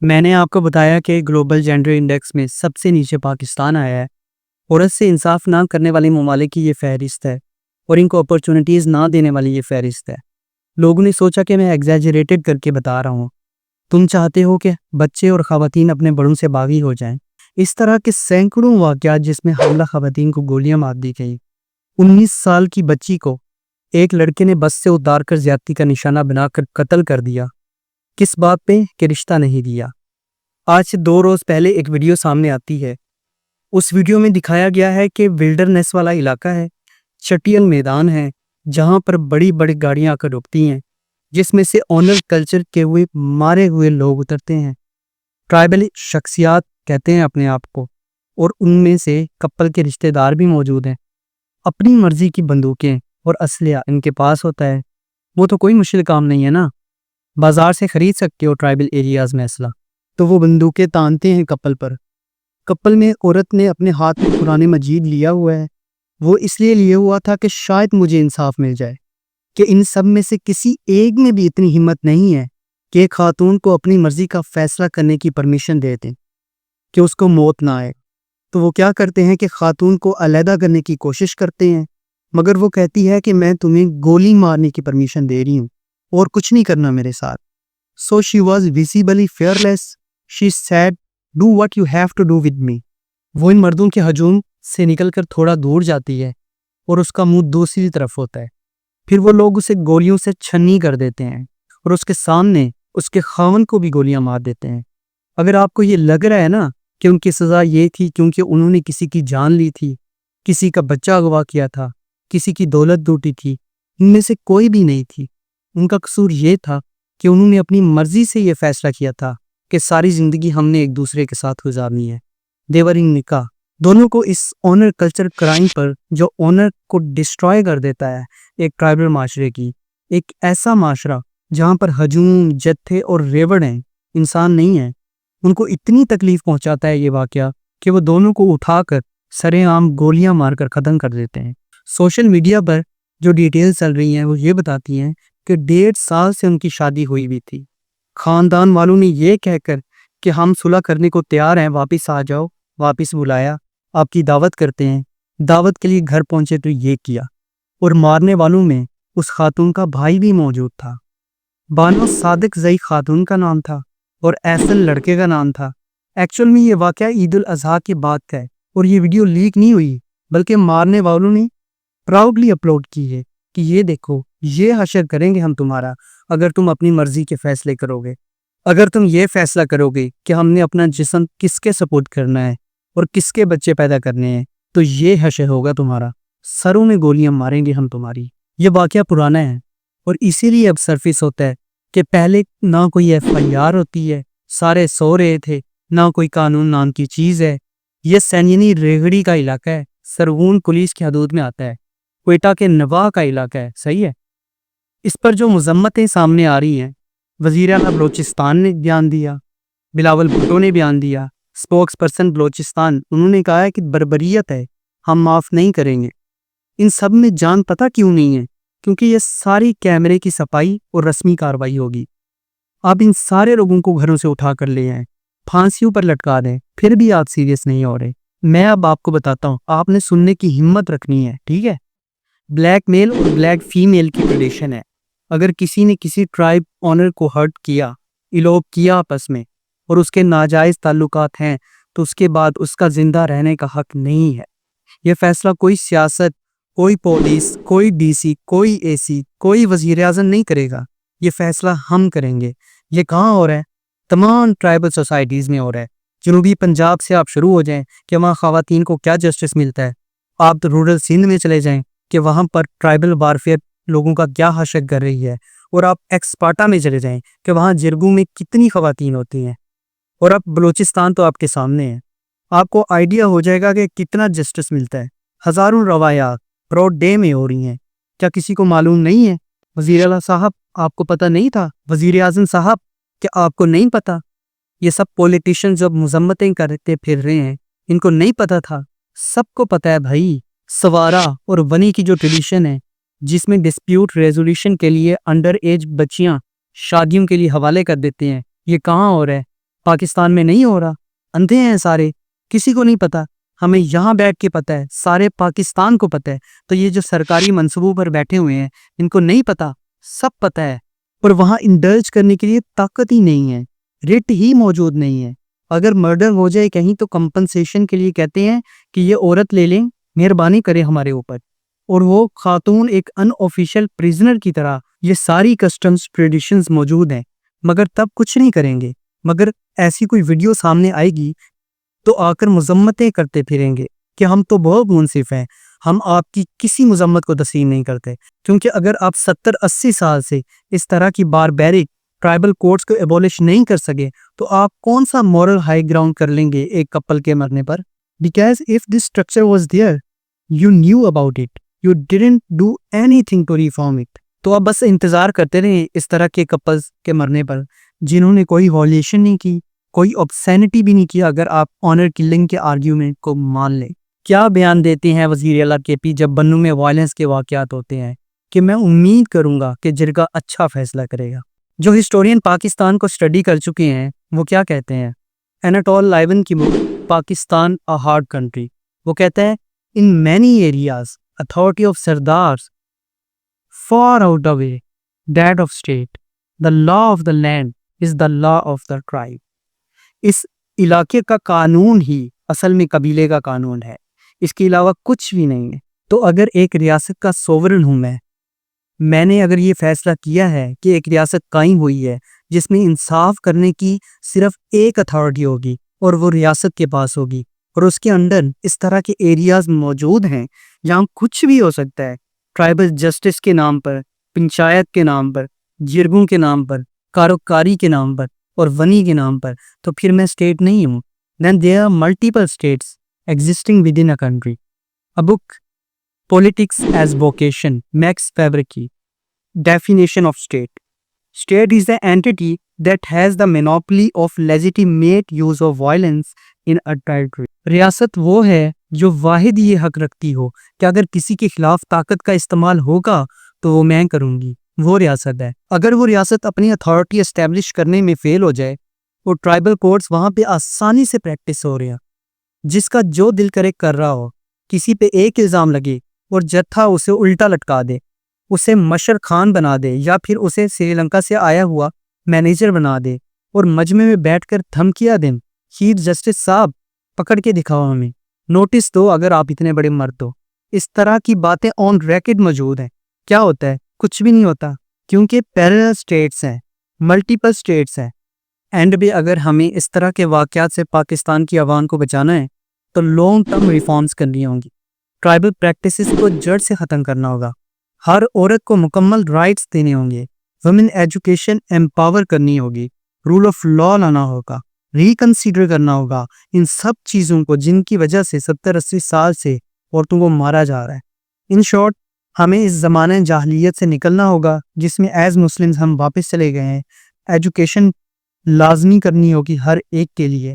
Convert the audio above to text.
میں نے آپ کو بتایا کہ گلوبل جینڈر انڈیکس میں سب سے نیچے پاکستان آیا ہے۔ عورت سے انصاف نہ کرنے والے ممالک کی یہ فہرست ہے اور ان کو اپرچونٹیز نہ دینے والی یہ فہرست ہے۔ لوگوں نے سوچا کہ میں ایگزیجریٹڈ کر کے بتا رہا ہوں۔ تم چاہتے ہو کہ بچے اور خواتین اپنے بڑوں سے باغی ہو جائیں۔ اس طرح کے سینکڑوں واقعات جس میں حاملہ خواتین کو گولیاں مار دی گئیں۔ 19 سال کی بچی کو ایک لڑکے نے بس سے اتار کر زیادتی کا نشانہ بنا کر قتل کر دیا۔ کس بات پہ کہ رشتہ نہیں دیا۔ آج سے 2 روز پہلے ایک ویڈیو سامنے آتی ہے۔ اس ویڈیو میں دکھایا گیا ہے کہ ویلڈرنیس والا علاقہ ہے، چٹیل میدان ہے جہاں پر بڑی بڑی گاڑیاں آ کر رکتی ہیں، جس میں سے آنر کلچر کے ہوئے مارے ہوئے لوگ اترتے ہیں۔ ٹرائبل شخصیات کہتے ہیں اپنے آپ کو، اور ان میں سے کپل کے رشتہ دار بھی موجود ہیں۔ اپنی مرضی کی بندوقیں اور اسلحہ ان کے پاس ہوتا ہے۔ وہ تو کوئی مشکل کام نہیں ہے نا، بازار سے خرید سکتے ہو ٹرائبل ایریاز میں اسلحہ۔ تو وہ بندوقیں تانتے ہیں کپل پر۔ کپل میں عورت نے اپنے ہاتھ میں قرآن مجید لیا ہوا ہے۔ وہ اس لیے لیا ہوا تھا کہ شاید مجھے انصاف مل جائے کہ ان سب میں سے کسی ایک میں بھی اتنی ہمت نہیں ہے کہ ایک خاتون کو اپنی مرضی کا فیصلہ کرنے کی پرمیشن دے دیں کہ اس کو موت نہ آئے۔ تو وہ کیا کرتے ہیں کہ خاتون کو علیحدہ کرنے کی کوشش کرتے ہیں، مگر وہ کہتی ہے کہ میں تمہیں گولی مارنے کی پرمیشن دے رہی ہوں اور کچھ نہیں کرنا میرے ساتھ۔ So she was visibly fearless. She said, "Do what you have to do with me." وہ ان مردوں کے ہجوم سے نکل کر تھوڑا دور جاتی ہے اور اس کا منہ دوسری طرف ہوتا ہے۔ پھر وہ لوگ اسے گولیوں سے چھنی کر دیتے ہیں اور اس کے سامنے اس کے خاوند کو بھی گولیاں مار دیتے ہیں۔ اگر آپ کو یہ لگ رہا ہے نا کہ ان کی سزا یہ تھی کیونکہ انہوں نے کسی کی جان لی تھی، کسی کا بچہ اغوا کیا تھا، کسی کی دولت لوٹی تھی، ان میں سے کوئی بھی نہیں تھی۔ ان کا قصور یہ تھا کہ انہوں نے اپنی مرضی سے یہ فیصلہ کیا تھا کہ ساری زندگی ہم نے ایک دوسرے کے ساتھ گزارنی ہے۔ دیورنگ نکاح دونوں کو اس آنر کلچر کرائم پر جو آنر کو ڈسٹرائے کر دیتا ہے ایک ٹرائبل معاشرے کی، ایک ایسا معاشرہ جہاں پر ہجوم، جتھے اور ریوڑ ہیں، انسان نہیں ہیں، ان کو اتنی تکلیف پہنچاتا ہے یہ واقعہ کہ وہ دونوں کو اٹھا کر سرے عام گولیاں مار کر ختم کر دیتے ہیں۔ سوشل میڈیا پر جو ڈیٹیلز چل رہی ہیں وہ یہ بتاتی ہیں کہ 1.5 سال سے ان کی شادی ہوئی بھی تھی۔ خاندان والوں نے یہ کہہ کر کہ ہم صلح کرنے کو تیار ہیں، واپس آ جاؤ، واپس بلایا، آپ کی دعوت کرتے ہیں۔ دعوت کے لیے گھر پہنچے تو یہ کیا، اور مارنے والوں میں اس خاتون کا بھائی بھی موجود تھا۔ بانو صادق زئی خاتون کا نام تھا اور احسن لڑکے کا نام تھا۔ ایکچول میں یہ واقعہ عید الاضحیٰ کی بات ہے اور یہ ویڈیو لیک نہیں ہوئی، بلکہ مارنے والوں نے پراؤڈلی اپلوڈ کی ہے کہ یہ دیکھو، یہ حشر کریں گے ہم تمہارا اگر تم اپنی مرضی کے فیصلے کرو گے۔ اگر تم یہ فیصلہ کرو گے کہ ہم نے اپنا جسم کس کے سپورٹ کرنا ہے اور کس کے بچے پیدا کرنے ہیں، تو یہ حشر ہوگا تمہارا، سروں میں گولیاں ماریں گے ہم تمہاری۔ یہ واقعہ پرانا ہے اور اسی لیے اب سرفیس ہوتا ہے کہ پہلے نہ کوئی FIR ہوتی ہے، سارے سو رہے تھے، نہ کوئی قانون نام کی چیز ہے۔ یہ سینجنی ریگڑی کا علاقہ ہے، سرغون پولیس کی حدود میں آتا ہے، کوئٹہ کے نواح کا علاقہ ہے، صحیح ہے۔ اس پر جو مذمتیں سامنے آ رہی ہیں، وزیر اعلیٰ بلوچستان نے بیان دیا، بلاول بھٹو نے بیان دیا، سپوکس پرسن بلوچستان، انہوں نے کہا ہے کہ بربریت ہے، ہم معاف نہیں کریں گے۔ ان سب میں جان پتہ کیوں نہیں ہے؟ کیونکہ یہ ساری کیمرے کی صفائی اور رسمی کاروائی ہوگی۔ آپ ان سارے لوگوں کو گھروں سے اٹھا کر لے آئیں، پھانسیوں پر لٹکا دیں، پھر بھی آپ سیریس نہیں ہو رہے۔ میں اب آپ کو بتاتا ہوں، آپ نے سننے کی ہمت رکھنی ہے، ٹھیک ہے؟ بلیک میل اور بلیک فیمیل کی ٹریڈیشن ہے۔ اگر کسی نے کسی ٹرائب آنر کو ہرٹ کیا، الوپ کیا آپس میں، اور اس کے ناجائز تعلقات ہیں، تو اس کے بعد اس کا زندہ رہنے کا حق نہیں ہے۔ یہ فیصلہ کوئی سیاست، کوئی پولیس، کوئی DC، کوئی AC، کوئی وزیر اعظم نہیں کرے گا۔ یہ فیصلہ ہم کریں گے۔ یہ کہاں ہو رہا ہے؟ تمام ٹرائبل سوسائٹیز میں ہو رہا ہے۔ جنوبی پنجاب سے آپ شروع ہو جائیں کہ وہاں خواتین کو کیا جسٹس ملتا ہے، آپ رورل سندھ میں چلے جائیں کہ وہاں پر ٹرائبل وارفیئر لوگوں کا کیا حشر کر رہی ہے، اور آپ ایکسپارٹا میں چلے جائیں کہ وہاں جرگوں میں کتنی خواتین ہوتی ہیں، اور اب بلوچستان تو آپ کے سامنے ہے۔ آپ کو آئیڈیا ہو جائے گا کہ کتنا جسٹس ملتا ہے۔ ہزاروں روایات پروڈ ڈے میں ہو رہی ہیں۔ کیا کسی کو معلوم نہیں ہے؟ وزیر اعلیٰ صاحب، آپ کو پتہ نہیں تھا؟ وزیر اعظم صاحب، کیا آپ کو نہیں پتہ؟ یہ سب پولیٹیشن جب مذمتیں کرتے پھر رہے ہیں، ان کو نہیں پتہ تھا؟ سب کو پتہ ہے بھائی۔ سوارا اور ونی کی جو ٹریڈیشن ہے، جس میں ڈسپیوٹ ریزولوشن کے لیے انڈر ایج بچیاں شادیوں کے لیے حوالے کر دیتے ہیں، یہ کہاں ہو رہا ہے؟ پاکستان میں نہیں ہو رہا؟ اندھے ہیں سارے، کسی کو نہیں پتا؟ ہمیں یہاں بیٹھ کے پتہ ہے، سارے پاکستان کو پتہ ہے، تو یہ جو سرکاری منصبوں پر بیٹھے ہوئے ہیں ان کو نہیں پتا؟ سب پتہ ہے، پر وہاں انڈلج کرنے کے لیے طاقت ہی نہیں ہے، ریٹ ہی موجود نہیں ہے۔ اگر مرڈر ہو جائے کہیں تو کمپنسیشن کے لیے کہتے ہیں کہ یہ عورت لے لیں، مہربانی کریں ہمارے اوپر، اور وہ خاتون ایک ان آفیشیل پریزنر کی طرح۔ یہ ساری کسٹمز ٹریڈیشنز موجود ہیں، مگر تب کچھ نہیں کریں گے۔ مگر ایسی کوئی ویڈیو سامنے آئے گی تو آ کر مذمتیں کرتے پھریں گے کہ ہم تو بہت منصف ہیں، ہم آپ کی کسی مذمت کو تسلیم نہیں کرتے، کیونکہ اگر آپ 70-80 سال سے اس طرح کی باربیرک ٹرائبل کوڈز کو ایبولش نہیں کر سکے تو آپ کون سا مورل ہائی گراؤنڈ کر لیں گے ایک کپل کے مرنے پر؟ Because if this structure was there, you knew about it, you didn't do anything to reform it. تو آپ بس انتظار کرتے رہیں اس طرح کے کپلز کے مرنے پر جنہوں نے کوئی وائلیشن نہیں کی، کوئی obscenity بھی نہیں کیا، اگر آپ آنر کلنگ کے آرگیومنٹ کو مان لیں۔ کیا بیان دیتے ہیں وزیر اعلیٰ کے پی جب بنوں میں وائلنس کے واقعات ہوتے ہیں کہ میں امید کروں گا کہ جرگہ اچھا فیصلہ کرے گا۔ جو ہسٹورین پاکستان کو اسٹڈی کر چکے ہیں وہ کیا کہتے ہیں؟ ایناٹول لائون کی بک پاکستان a hard country، وہ کہتا ہے in many areas authority of sardars far outweigh that of state, the law of the land is the law of the tribe۔ اس علاقے کا قانون ہی اصل میں قبیلے کا قانون ہے، اس کے علاوہ کچھ بھی نہیں ہے۔ تو اگر ایک ریاست کا سوورن ہوں میں نے اگر یہ فیصلہ کیا ہے کہ ایک ریاست قائم ہوئی ہے جس میں انصاف کرنے کی صرف ایک اتھارٹی ہوگی اور وہ ریاست کے پاس ہوگی، اور اس کے اندر اس طرح کے ایریاز موجود ہیں جہاں کچھ بھی ہو سکتا ہے، ٹرائبل جسٹس کے نام پر، پنچایت کے نام پر، جرگوں کے نام پر، کاروکاری کے نام پر اور ونی کے نام پر، تو پھر میں اسٹیٹ نہیں ہوں۔ Then there are multiple states existing within a country۔ A book Politics as Vocation, Max Fabricki, definition of state. State is the entity that has the monopoly of legitimate use of violence in a territory۔ ریاست وہ ہے جو واحد یہ حق رکھتی ہو کہ اگر کسی کے خلاف طاقت کا استعمال ہوگا تو وہ میں کروں گی، وہ ریاست ہے۔ اگر وہ ریاست اپنی اتھارٹی اسٹیبلش کرنے میں فیل ہو جائے اور ٹرائبل کورٹس وہاں پہ آسانی سے پریکٹس ہو رہے ہیں، جس کا جو دل کرے کر رہا ہو، کسی پہ ایک الزام لگے اور جتھا اسے الٹا لٹکا دے، اسے مشر خان بنا دے یا پھر اسے سری لنکا سے آیا ہوا مینیجر بنا دے اور مجمع میں بیٹھ کر دھمکیاں دیں، چیف جسٹس صاحب پکڑ کے دکھاؤ، ہمیں نوٹس دو اگر آپ اتنے بڑے مرد ہو۔ اس طرح کی باتیں آن ریکارڈ موجود ہیں۔ کیا ہوتا ہے؟ کچھ بھی نہیں ہوتا، کیونکہ پیرلل اسٹیٹس ہیں، ملٹیپل اسٹیٹس ہیں۔ اینڈ بھی اگر ہمیں اس طرح کے واقعات سے پاکستان کی عوام کو بچانا ہے تو لانگ ٹرم ریفارمز کرنی ہوں گی، ٹرائبل پریکٹسز کو جڑ سے ختم کرنا ہوگا، ہر عورت کو مکمل رائٹس دینے ہوں گے، ویمن ایجوکیشن امپاور کرنی ہوگی، رول آف لا لانا ہوگا، ریکنسیڈر کرنا ہوگا ان سب چیزوں کو جن کی وجہ سے 70-80 سال سے عورتوں کو مارا جا رہا ہے۔ ان شارٹ، ہمیں اس زمانہ جاہلیت سے نکلنا ہوگا جس میں ایز مسلمز ہم واپس چلے گئے ہیں۔ ایجوکیشن لازمی کرنی ہوگی ہر ایک کے لیے۔